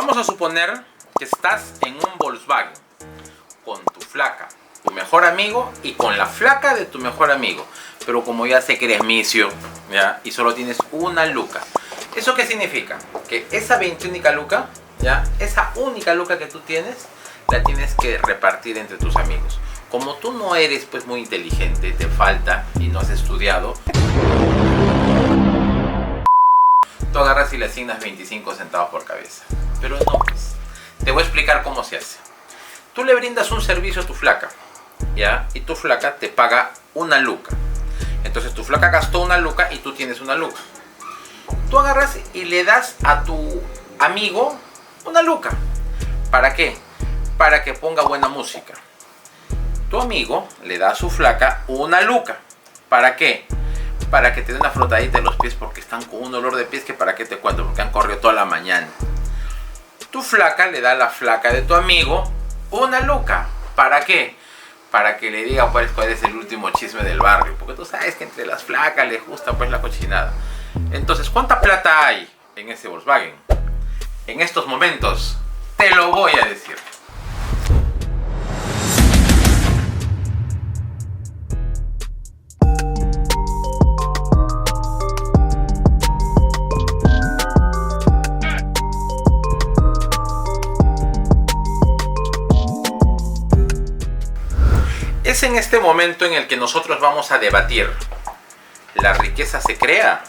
Vamos a suponer que estás en un Volkswagen con tu flaca, tu mejor amigo, y con la flaca de tu mejor amigo. Pero como ya sé que eres misio, ¿ya? Y solo tienes una luca. ¿Eso qué significa? Que esa 21 luca, ¿ya? Esa única luca que tú tienes, la tienes que repartir entre tus amigos. Como tú no eres pues muy inteligente, te falta y no has estudiado, tú agarras y le asignas 25 centavos por cabeza. Pero no, pues, te voy a explicar cómo se hace. Tú le brindas un servicio a tu flaca, ¿ya? Y tu flaca te paga una luca. Entonces tu flaca gastó una luca y tú tienes una luca. Tú agarras y le das a tu amigo una luca. ¿Para qué? Para que ponga buena música. Tu amigo le da a su flaca una luca. ¿Para qué? Para que te dé una frotadita en los pies, porque están con un olor de pies que para qué te cuento, porque han corrido toda la mañana. Tu flaca le da a la flaca de tu amigo una luca. ¿Para qué? Para que le diga pues cuál es el último chisme del barrio, porque tú sabes que entre las flacas les gusta pues la cochinada. Entonces, ¿cuánta plata hay en ese Volkswagen? En estos momentos te lo voy a decir. Es en este momento en el que nosotros vamos a debatir: ¿la riqueza se crea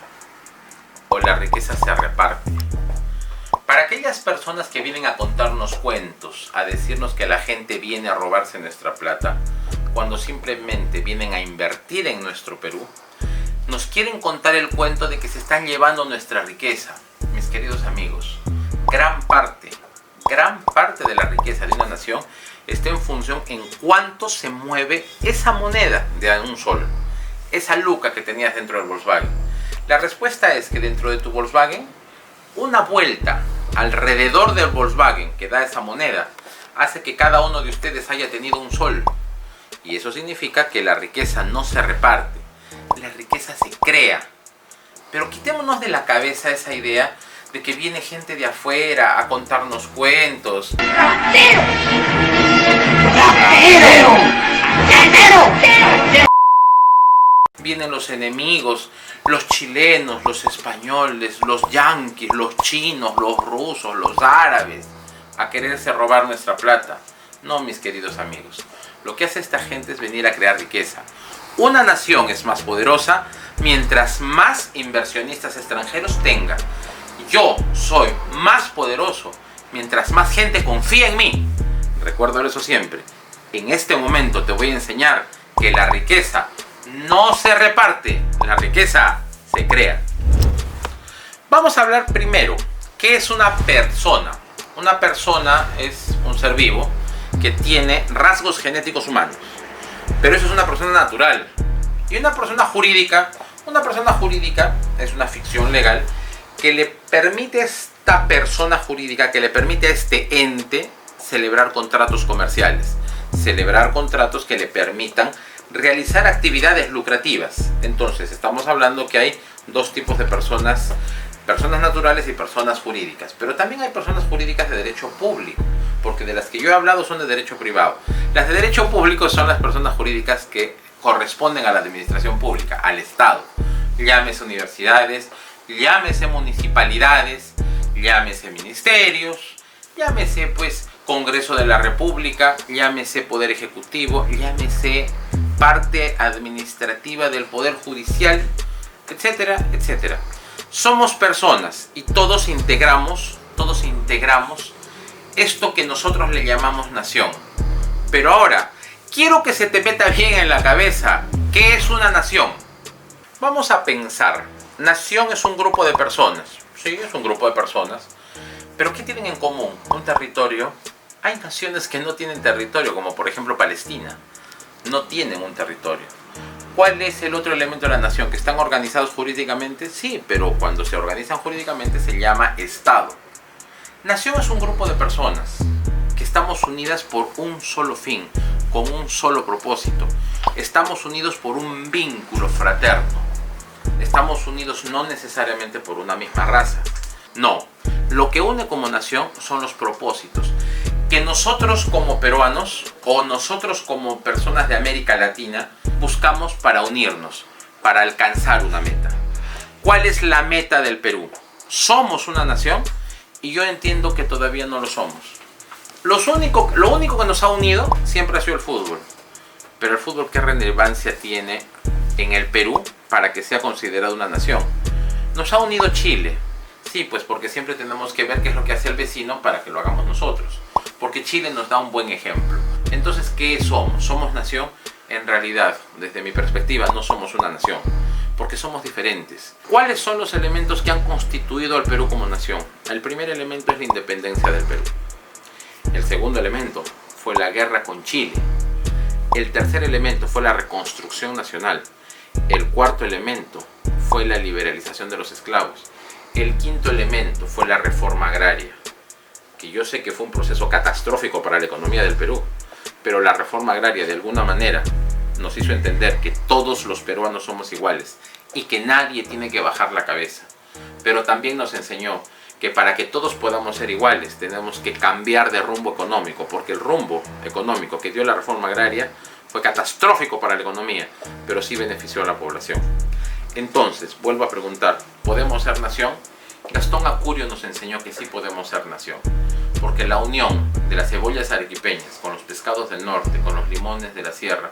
o la riqueza se reparte? Para aquellas personas que vienen a contarnos cuentos, a decirnos que la gente viene a robarse nuestra plata, cuando simplemente vienen a invertir en nuestro Perú, nos quieren contar el cuento de que se están llevando nuestra riqueza. Mis queridos amigos, gran parte de la riqueza de una nación está en función en cuánto se mueve esa moneda de un sol, esa luca que tenías dentro del Volkswagen. La respuesta es que dentro de tu Volkswagen, una vuelta alrededor del Volkswagen que da esa moneda hace que cada uno de ustedes haya tenido un sol. Y eso significa que la riqueza no se reparte, la riqueza se crea. Pero quitémonos de la cabeza esa idea de que viene gente de afuera a contarnos cuentos. ¡Ratero! ¡Ratero! ¡Ratero! Vienen los enemigos, los chilenos, los españoles, los yanquis, los chinos, los rusos, los árabes, a quererse robar nuestra plata. No, mis queridos amigos. Lo que hace esta gente es venir a crear riqueza. Una nación es más poderosa mientras más inversionistas extranjeros tenga. Yo soy más poderoso mientras más gente confía en mí. Recuerda eso siempre. En este momento te voy a enseñar que la riqueza no se reparte, la riqueza se crea. Vamos a hablar primero, ¿qué es una persona? Una persona es un ser vivo que tiene rasgos genéticos humanos, pero eso es una persona natural. Y una persona jurídica es una ficción legal que le permite a esta persona jurídica, que le permite a este ente celebrar contratos comerciales, celebrar contratos que le permitan realizar actividades lucrativas. Entonces estamos hablando que hay dos tipos de personas: personas naturales y personas jurídicas. Pero también hay personas jurídicas de derecho público, porque de las que yo he hablado son de derecho privado. Las de derecho público son las personas jurídicas que corresponden a la administración pública, al Estado. Llámese universidades, llámese municipalidades, llámese ministerios, llámese pues Congreso de la República, llámese Poder Ejecutivo, llámese parte administrativa del Poder Judicial, etcétera, etcétera. Somos personas y todos integramos esto que nosotros le llamamos nación. Pero ahora, quiero que se te meta bien en la cabeza, ¿qué es una nación? Vamos a pensar, nación es un grupo de personas, sí, es un grupo de personas, pero ¿qué tienen en común? Un territorio. Hay naciones que no tienen territorio, como por ejemplo Palestina, no tienen un territorio. ¿Cuál es el otro elemento de la nación? ¿Que están organizados jurídicamente? Sí, pero cuando se organizan jurídicamente se llama Estado. Nación es un grupo de personas que estamos unidas por un solo fin, con un solo propósito. Estamos unidos por un vínculo fraterno. Estamos unidos no necesariamente por una misma raza. No, Lo que une como nación son los propósitos que nosotros como peruanos o nosotros como personas de América Latina buscamos para unirnos, para alcanzar una meta. ¿Cuál es la meta del Perú? ¿Somos una nación? Y yo entiendo que todavía no lo somos. Lo único que nos ha unido siempre ha sido el fútbol. Pero el fútbol, ¿qué relevancia tiene en el Perú para que sea considerado una nación? Nos ha unido Chile. Sí, pues porque siempre tenemos que ver qué es lo que hace el vecino para que lo hagamos nosotros. Porque Chile nos da un buen ejemplo. Entonces, ¿qué somos? ¿Somos nación? En realidad, desde mi perspectiva, no somos una nación. Porque somos diferentes. ¿Cuáles son los elementos que han constituido al Perú como nación? El primer elemento es la independencia del Perú. El segundo elemento fue la guerra con Chile. El tercer elemento fue la reconstrucción nacional. El cuarto elemento fue la liberalización de los esclavos. El quinto elemento fue la reforma agraria, que yo sé que fue un proceso catastrófico para la economía del Perú, pero la reforma agraria de alguna manera nos hizo entender que todos los peruanos somos iguales y que nadie tiene que bajar la cabeza. Pero también nos enseñó que para que todos podamos ser iguales tenemos que cambiar de rumbo económico, porque el rumbo económico que dio la reforma agraria fue catastrófico para la economía, pero sí benefició a la población. Entonces, vuelvo a preguntar, ¿podemos ser nación? Gastón Acurio nos enseñó que sí podemos ser nación, porque la unión de las cebollas arequipeñas con los pescados del norte, con los limones de la sierra,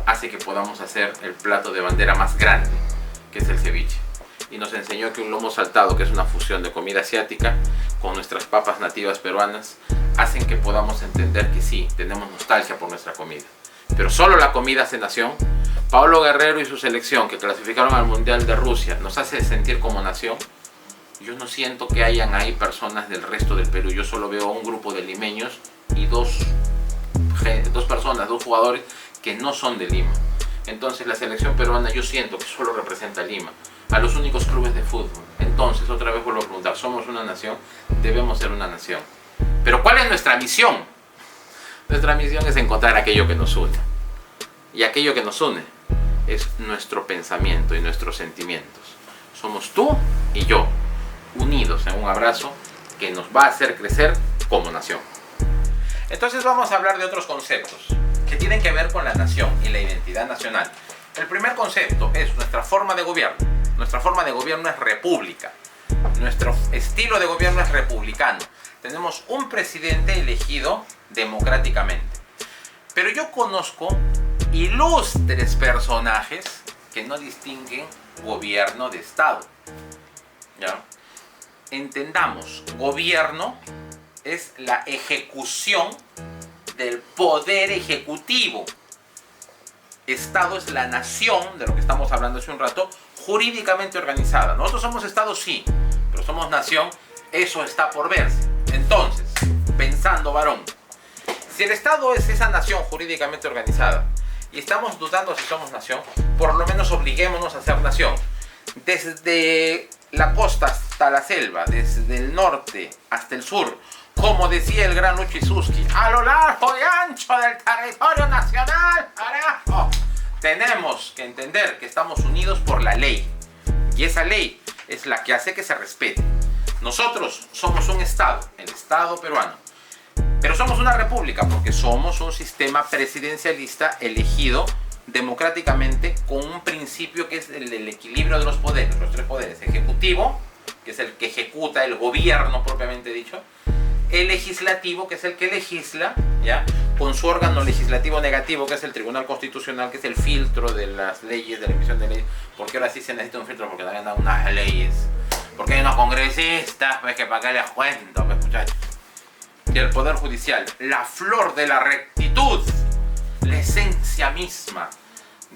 hace que podamos hacer el plato de bandera más grande, que es el ceviche. Y nos enseñó que un lomo saltado, que es una fusión de comida asiática con nuestras papas nativas peruanas, hacen que podamos entender que sí, tenemos nostalgia por nuestra comida. Pero solo la comida hace nación. Paolo Guerrero y su selección, que clasificaron al Mundial de Rusia, nos hace sentir como nación. Yo no siento que hayan ahí personas del resto del Perú. Yo solo veo a un grupo de limeños y dos jugadores que no son de Lima. Entonces la selección peruana yo siento que solo representa a Lima, a los únicos clubes de fútbol. Entonces otra vez vuelvo a preguntar, ¿somos una nación? Debemos ser una nación. Pero ¿cuál es nuestra misión? Nuestra misión es encontrar aquello que nos une. Y aquello que nos une es nuestro pensamiento y nuestros sentimientos. Somos tú y yo, unidos en un abrazo que nos va a hacer crecer como nación. Entonces vamos a hablar de otros conceptos que tienen que ver con la nación y la identidad nacional. El primer concepto es nuestra forma de gobierno. Nuestra forma de gobierno es república. Nuestro estilo de gobierno es republicano. Tenemos un presidente elegido democráticamente. Pero yo conozco ilustres personajes que no distinguen gobierno de Estado. ¿Ya? Entendamos, gobierno es la ejecución del poder ejecutivo. Estado es la nación, de lo que estamos hablando hace un rato, jurídicamente organizada. Nosotros somos Estado, sí, pero somos nación, eso está por verse. Entonces, pensando, varón, si el Estado es esa nación jurídicamente organizada y estamos dudando si somos nación, por lo menos obliguémonos a ser nación. Desde la costa hasta la selva, desde el norte hasta el sur, como decía el gran Lucho Isuski, a lo largo y ancho del territorio nacional, carajo, tenemos que entender que estamos unidos por la ley. Y esa ley es la que hace que se respete. Nosotros somos un Estado, el Estado peruano. Pero somos una república porque somos un sistema presidencialista elegido democráticamente con un principio que es el del equilibrio de los poderes, los tres poderes: ejecutivo, que es el que ejecuta el gobierno propiamente dicho; el legislativo, que es el que legisla, ¿ya?, con su órgano legislativo negativo, que es el Tribunal Constitucional, que es el filtro de las leyes, de la emisión de leyes. Porque ahora sí se necesita un filtro, porque también hay unas leyes, porque hay unos congresistas, pues, que para qué les cuento, pues, muchachos. Y el Poder Judicial, la flor de la rectitud, la esencia misma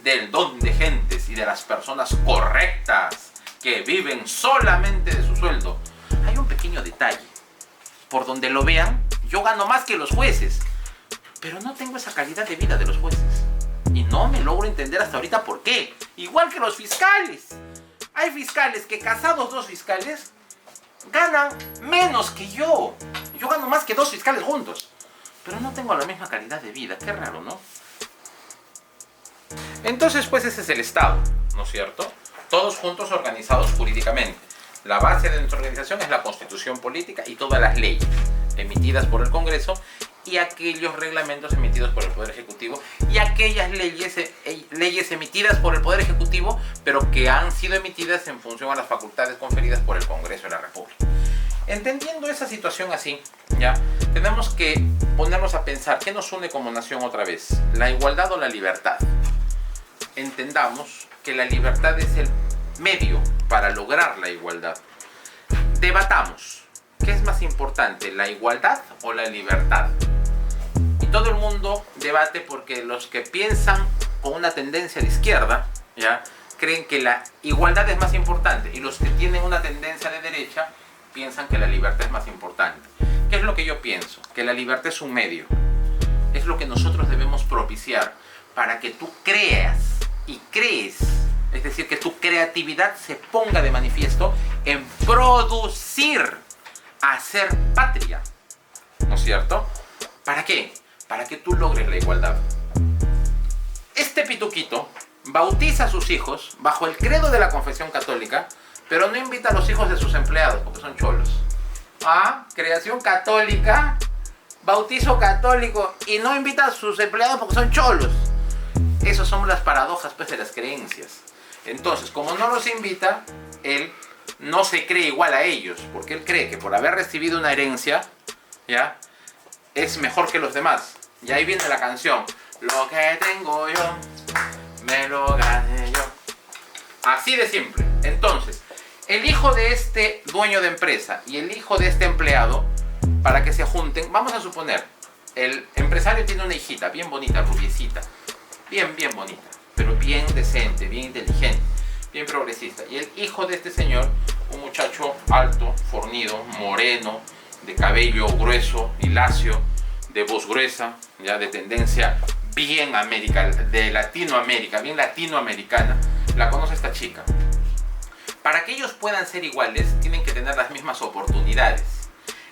del don de gentes y de las personas correctas que viven solamente de su sueldo. Hay un pequeño detalle: por donde lo vean, yo gano más que los jueces, pero no tengo esa calidad de vida de los jueces. Y no me logro entender hasta ahorita por qué. Igual que los fiscales. Hay fiscales que, casados dos fiscales, ganan menos que yo. Yo gano más que dos fiscales juntos, pero no tengo la misma calidad de vida. Qué raro, ¿no? Entonces, pues ese es el Estado, ¿no es cierto? Todos juntos organizados jurídicamente. La base de nuestra organización es la Constitución política y todas las leyes emitidas por el Congreso y aquellos reglamentos emitidos por el Poder Ejecutivo y aquellas leyes emitidas por el Poder Ejecutivo, pero que han sido emitidas en función a las facultades conferidas por el Congreso de la República. Entendiendo esa situación así, ya tenemos que ponernos a pensar qué nos une como nación otra vez, la igualdad o la libertad. Entendamos que la libertad es el medio para lograr la igualdad. Debatamos, ¿qué es más importante, la igualdad o la libertad? Y todo el mundo debate porque los que piensan con una tendencia de izquierda, ¿ya?, creen que la igualdad es más importante, y los que tienen una tendencia de derecha piensan que la libertad es más importante. ¿Qué es lo que yo pienso? Que la libertad es un medio. Es lo que nosotros debemos propiciar para que tú creas y crees. Es decir, que tu creatividad se ponga de manifiesto en producir, hacer patria. ¿No es cierto? ¿Para qué? Para que tú logres la igualdad. Este pituquito bautiza a sus hijos bajo el credo de la confesión católica, pero no invita a los hijos de sus empleados porque son cholos. Ah, creación católica, bautizo católico y no invita a sus empleados porque son cholos. Esas son las paradojas, pues, de las creencias. Entonces, como no los invita, él no se cree igual a ellos, porque él cree que por haber recibido una herencia, ¿ya?, es mejor que los demás. Y ahí viene la canción: lo que tengo yo, me lo gané yo. Así de simple. Entonces, el hijo de este dueño de empresa y el hijo de este empleado, para que se junten, vamos a suponer, el empresario tiene una hijita bien bonita, rubiecita, bien bonita, pero bien decente, bien inteligente, bien progresista. Y el hijo de este señor, un muchacho alto, fornido, moreno, de cabello grueso y lacio, de voz gruesa, ya de tendencia bien de Latinoamérica, bien latinoamericana. La conoce esta chica. Para que ellos puedan ser iguales, tienen que tener las mismas oportunidades.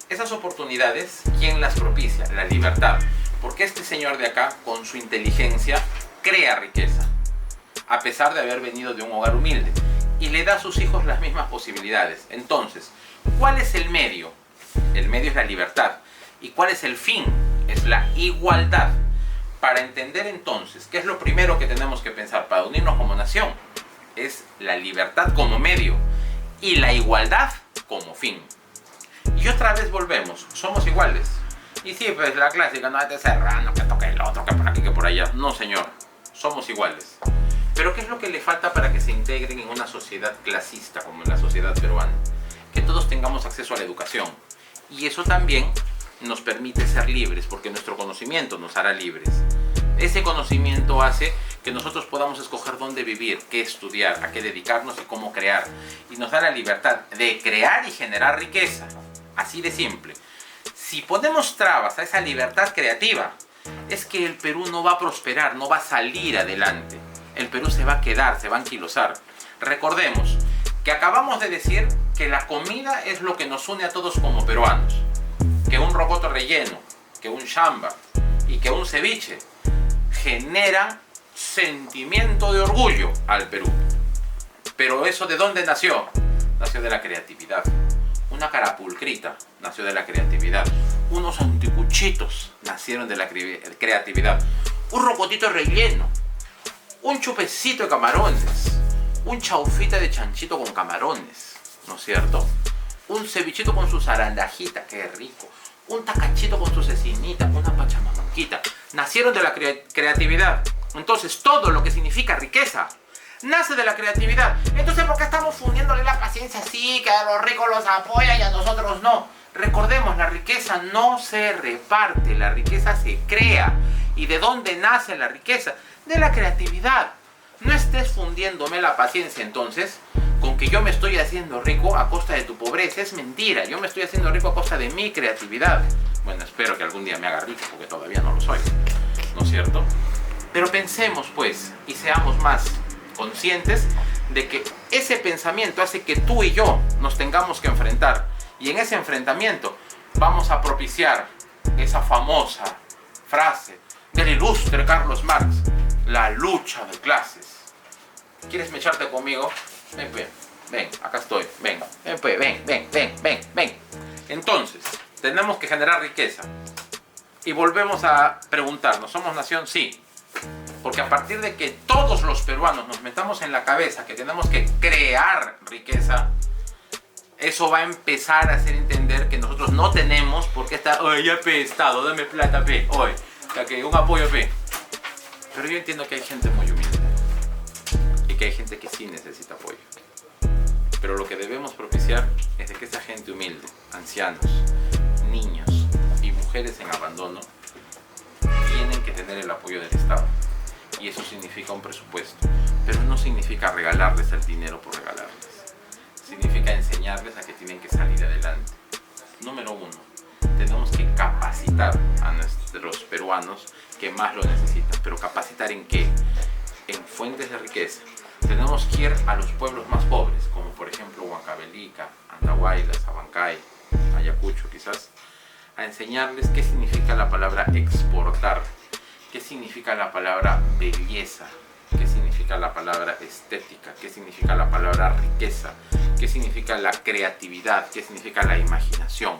Esas oportunidades, ¿quién las propicia? La libertad. Porque este señor de acá, con su inteligencia, crea riqueza, a pesar de haber venido de un hogar humilde, y le da a sus hijos las mismas posibilidades. Entonces, ¿cuál es el medio? El medio es la libertad. ¿Y cuál es el fin? Es la igualdad. Para entender entonces, ¿qué es lo primero que tenemos que pensar para unirnos como nación? Es la libertad como medio y la igualdad como fin. Y otra vez volvemos, somos iguales. Y sí, pues la clásica, no, este serrano, que toque el otro, que por aquí, que por allá. No, señor, somos iguales. Pero ¿qué es lo que le falta para que se integren en una sociedad clasista como en la sociedad peruana? Que todos tengamos acceso a la educación. Y eso también nos permite ser libres, porque nuestro conocimiento nos hará libres. Ese conocimiento hace que nosotros podamos escoger dónde vivir, qué estudiar, a qué dedicarnos y cómo crear. Y nos da la libertad de crear y generar riqueza. Así de simple. Si ponemos trabas a esa libertad creativa, es que el Perú no va a prosperar, no va a salir adelante. El Perú se va a quedar, se va a anquilosar. Recordemos que acabamos de decir que la comida es lo que nos une a todos como peruanos. Que un rocoto relleno, que un chamba y que un ceviche genera sentimiento de orgullo al Perú. Pero ¿eso de dónde nació? Nació de la creatividad. Una carapulcrita nació de la creatividad. Unos anticuchitos nacieron de la creatividad. Un rocotito relleno. Un chupecito de camarones. Un chaufita de chanchito con camarones. ¿No es cierto? Un cevichito con su zarandajita, qué rico. Un tacachito con su cecinita, una pachamamanquita. Nacieron de la creatividad. Entonces, todo lo que significa riqueza nace de la creatividad. Entonces, ¿por qué estamos fundiéndole la paciencia así? Que a los ricos los apoyan y a nosotros no. Recordemos, la riqueza no se reparte, la riqueza se crea. ¿Y de dónde nace la riqueza? De la creatividad. No estés fundiéndome la paciencia entonces con que yo me estoy haciendo rico a costa de tu pobreza. Es mentira, yo me estoy haciendo rico a costa de mi creatividad. Bueno, espero que algún día me haga rico porque todavía no lo soy, ¿no es cierto? Pero pensemos pues y seamos más conscientes de que ese pensamiento hace que tú y yo nos tengamos que enfrentar, y en ese enfrentamiento vamos a propiciar esa famosa frase del ilustre Carlos Marx: la lucha de clases. ¿Quieres mecharte conmigo? Ven, ven. ven, acá estoy, ven, ven, pues, ven, ven, ven, ven, ven. Entonces, tenemos que generar riqueza. Y volvemos a preguntarnos, ¿somos nación? Sí. Porque a partir de que todos los peruanos nos metamos en la cabeza que tenemos que crear riqueza, eso va a empezar a hacer entender que nosotros no tenemos por qué estar, oye, ya pe, Estado, dame plata, pe, oye, ya que un apoyo, pe. Pero yo entiendo que hay gente muy humilde y que hay gente que sí necesita apoyo. Pero lo que debemos propiciar es de que esa gente humilde, ancianos, niños y mujeres en abandono, tienen que tener el apoyo del Estado. Y eso significa un presupuesto. Pero no significa regalarles el dinero por regalarles. Significa enseñarles a que tienen que salir adelante. Número uno, tenemos que capacitar a nuestros peruanos que más lo necesitan. ¿Pero capacitar en qué? En fuentes de riqueza. Tenemos que ir a los pueblos más pobres, como por ejemplo Huancavelica, Andahuayla, Abancay, Ayacucho quizás, a enseñarles qué significa la palabra exportar, qué significa la palabra belleza, qué significa la palabra estética, qué significa la palabra riqueza, qué significa la creatividad, qué significa la imaginación,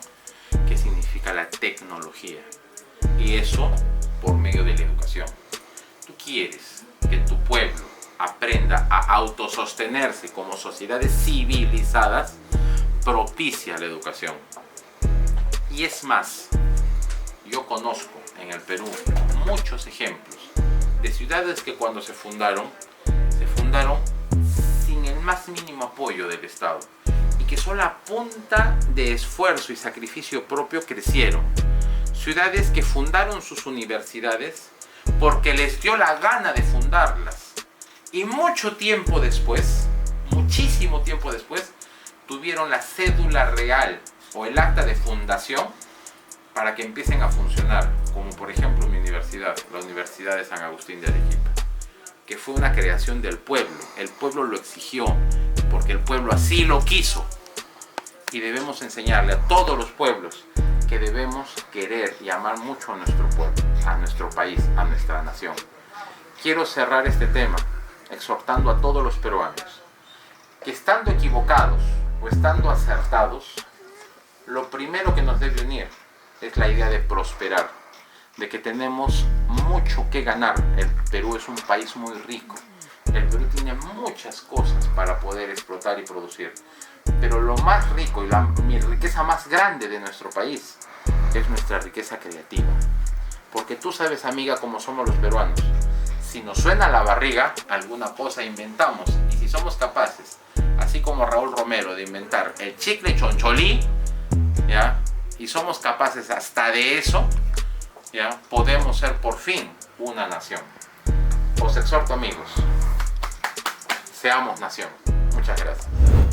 qué significa la tecnología. Y eso por medio de la educación. Tú quieres que tu pueblo aprenda a autosostenerse como sociedades civilizadas, propicia la educación. Y es más, yo conozco en el Perú muchos ejemplos de ciudades que cuando se fundaron sin el más mínimo apoyo del Estado y que solo a punta de esfuerzo y sacrificio propio crecieron. Ciudades que fundaron sus universidades porque les dio la gana de fundarlas. Y mucho tiempo después, muchísimo tiempo después, tuvieron la cédula real o el acta de fundación para que empiecen a funcionar, como por ejemplo mi universidad, la Universidad de San Agustín de Arequipa, que fue una creación del pueblo. El pueblo lo exigió, porque el pueblo así lo quiso. Y debemos enseñarle a todos los pueblos que debemos querer y amar mucho a nuestro pueblo, a nuestro país, a nuestra nación. Quiero cerrar este tema exhortando a todos los peruanos que estando equivocados o estando acertados, lo primero que nos debe unir es la idea de prosperar, de que tenemos mucho que ganar. El Perú es un país muy rico, el Perú tiene muchas cosas para poder explotar y producir, pero lo más rico y la riqueza más grande de nuestro país es nuestra riqueza creativa. Porque tú sabes, amiga, cómo somos los peruanos. Si nos suena la barriga, alguna cosa inventamos. Y si somos capaces, así como Raúl Romero, de inventar el chicle choncholí, ¿ya? Y somos capaces hasta de eso, ¿ya? Podemos ser por fin una nación. Os exhorto, amigos, seamos nación. Muchas gracias.